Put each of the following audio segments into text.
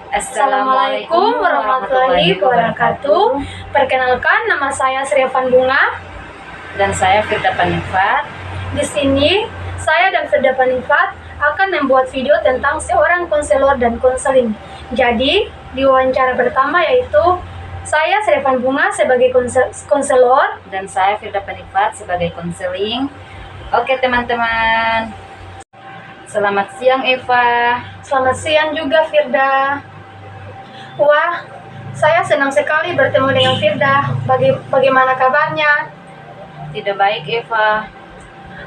Assalamualaikum warahmatullahi wabarakatuh. Perkenalkan, nama saya Sriavan Bunga dan saya Firda Panifat. Di sini saya dan Firda Panifat akan membuat video tentang seorang konselor dan konseling. Jadi di wawancara pertama yaitu saya Sriavan Bunga sebagai konselor dan saya Firda Panifat sebagai konseling. Oke teman-teman, selamat siang Eva. Selamat siang juga Firda. Wah, saya senang sekali bertemu dengan Firda. Bagaimana kabarnya? Tidak baik Eva.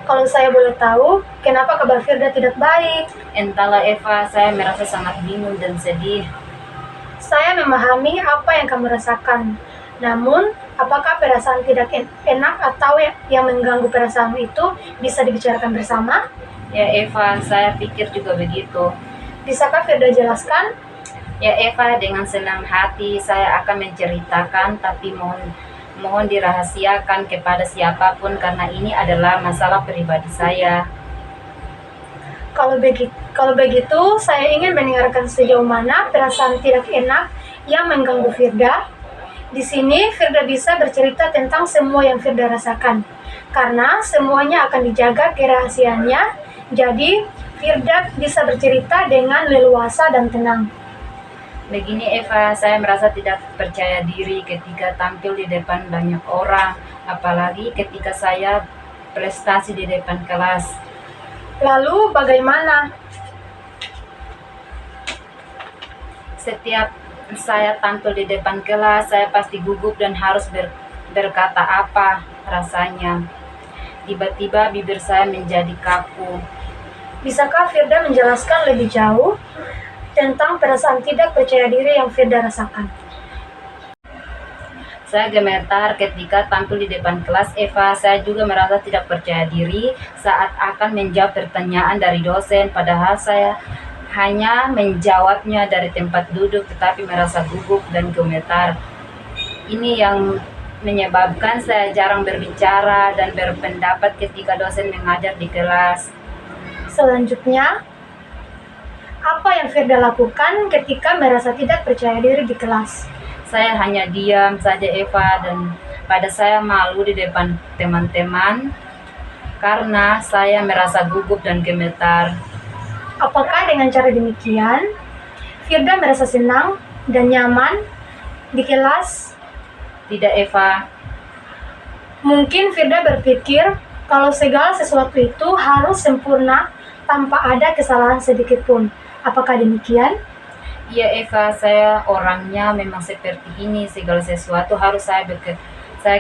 Kalau saya boleh tahu, kenapa kabar Firda tidak baik? Entahlah Eva, saya merasa sangat bingung dan sedih. Saya memahami apa yang kamu rasakan. Namun, apakah perasaan tidak enak atau yang mengganggu perasaanmu itu bisa dibicarakan bersama? Ya Eva, saya pikir juga begitu. Bisakah Firda jelaskan? Ya Eva, dengan senang hati saya akan menceritakan, tapi mohon dirahasiakan kepada siapapun karena ini adalah masalah pribadi saya. Kalau begitu, saya ingin mendengarkan sejauh mana perasaan tidak enak yang mengganggu Firda. Di sini Firda bisa bercerita tentang semua yang Firda rasakan, karena semuanya akan dijaga kerahasiaannya. Jadi Firda bisa bercerita dengan leluasa dan tenang. Begini Eva, saya merasa tidak percaya diri ketika tampil di depan banyak orang, apalagi ketika saya prestasi di depan kelas. Lalu bagaimana? Setiap saya tampil di depan kelas, saya pasti gugup dan harus berkata apa rasanya. Tiba-tiba bibir saya menjadi kaku. Bisakah Firda menjelaskan lebih jauh tentang perasaan tidak percaya diri yang Firda rasakan? Saya gemetar ketika tampil di depan kelas Eva. Saya juga merasa tidak percaya diri saat akan menjawab pertanyaan dari dosen, padahal saya hanya menjawabnya dari tempat duduk, tetapi merasa gugup dan gemetar. Ini yang menyebabkan saya jarang berbicara dan berpendapat ketika dosen mengajar di kelas. Selanjutnya, apa yang Firda lakukan ketika merasa tidak percaya diri di kelas? Saya hanya diam saja Eva, dan pada saya malu di depan teman-teman karena saya merasa gugup dan gemetar. Apakah dengan cara demikian Firda merasa senang dan nyaman di kelas? Tidak Eva. Mungkin Firda berpikir kalau segala sesuatu itu harus sempurna tanpa ada kesalahan sedikit pun. Apakah demikian? Iya Eva, saya orangnya memang seperti ini. Segala sesuatu harus saya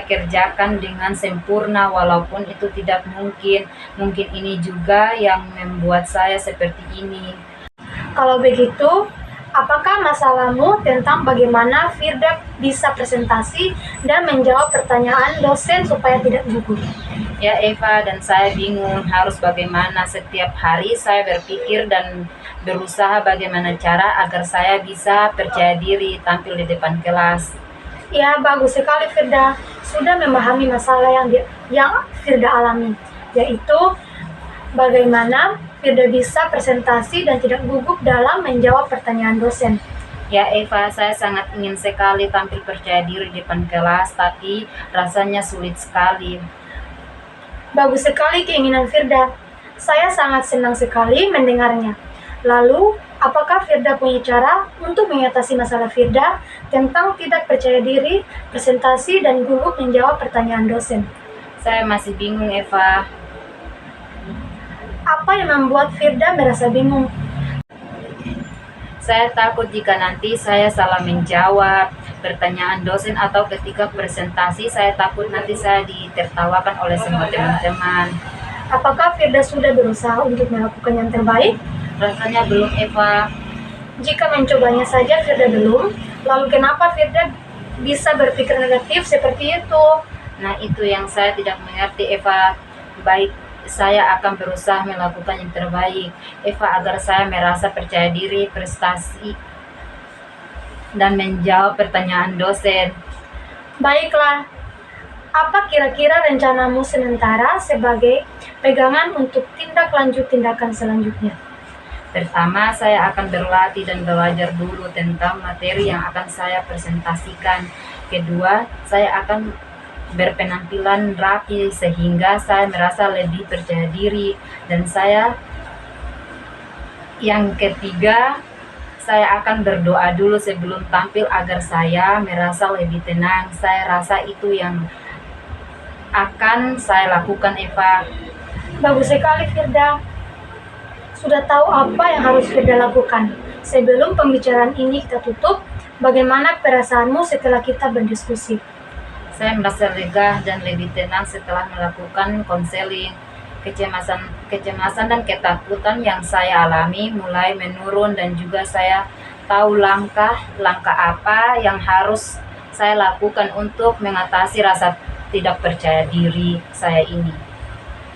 kerjakan dengan sempurna, walaupun itu tidak mungkin. Mungkin ini juga yang membuat saya seperti ini. Kalau begitu, apakah masalahmu tentang bagaimana Firda bisa presentasi dan menjawab pertanyaan dosen supaya tidak gugup? Ya Eva, dan saya bingung harus bagaimana. Setiap hari saya berpikir dan berusaha bagaimana cara agar saya bisa percaya diri tampil di depan kelas. Ya, bagus sekali Firda sudah memahami masalah yang Firda alami, yaitu bagaimana Firda bisa presentasi dan tidak gugup dalam menjawab pertanyaan dosen. Ya Eva, saya sangat ingin sekali tampil percaya diri di depan kelas, tapi rasanya sulit sekali. Bagus sekali keinginan Firda. Saya sangat senang sekali mendengarnya. Lalu, apakah Firda punya cara untuk mengatasi masalah Firda tentang tidak percaya diri, presentasi, dan gugup menjawab pertanyaan dosen? Saya masih bingung, Eva. Apa yang membuat Firda merasa bingung? Saya takut jika nanti saya salah menjawab pertanyaan dosen, atau ketika presentasi saya takut nanti saya ditertawakan oleh semua teman-teman. Apakah Firda sudah berusaha untuk melakukan yang terbaik? Rasanya belum, Eva. Jika mencobanya saja Firda belum, lalu kenapa Firda bisa berpikir negatif seperti itu? Nah, itu yang saya tidak mengerti, Eva. Baik, saya akan berusaha melakukan yang terbaik, Eva, agar saya merasa percaya diri, prestasi, dan menjawab pertanyaan dosen. Baiklah, apa kira-kira rencanamu sementara sebagai pegangan untuk tindak lanjut tindakan selanjutnya? Pertama, saya akan berlatih dan belajar dulu tentang materi yang akan saya presentasikan. Kedua, saya akan berpenampilan rapi sehingga saya merasa lebih percaya diri. Dan yang ketiga, saya akan berdoa dulu sebelum tampil agar saya merasa lebih tenang. Saya rasa itu yang akan saya lakukan, Eva. Bagus sekali, Firda. Sudah tahu apa yang harus Firda lakukan. Sebelum pembicaraan ini kita tutup, bagaimana perasaanmu setelah kita berdiskusi? Saya merasa lega dan lebih tenang setelah melakukan konseling. Kecemasan dan ketakutan yang saya alami mulai menurun, dan juga saya tahu langkah-langkah apa yang harus saya lakukan untuk mengatasi rasa tidak percaya diri saya ini.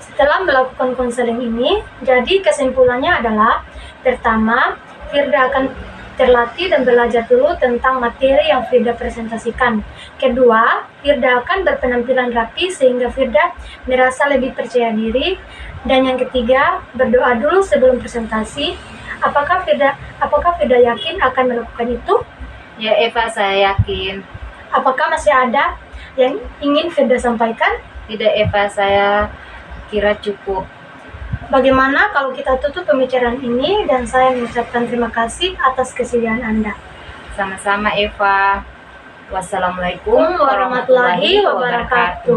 Setelah melakukan konseling ini, jadi kesimpulannya adalah, pertama, Firda akan terlatih dan belajar dulu tentang materi yang Firda presentasikan. Kedua, Firda akan berpenampilan rapi sehingga Firda merasa lebih percaya diri. Dan yang ketiga, berdoa dulu sebelum presentasi. Apakah Firda yakin akan melakukan itu? Ya Eva, saya yakin. Apakah masih ada yang ingin Firda sampaikan? Tidak Eva, saya kira cukup. Bagaimana kalau kita tutup pembicaraan ini dan saya mengucapkan terima kasih atas kesediaan Anda. Sama-sama Eva. Wassalamualaikum Warahmatullahi wabarakatuh.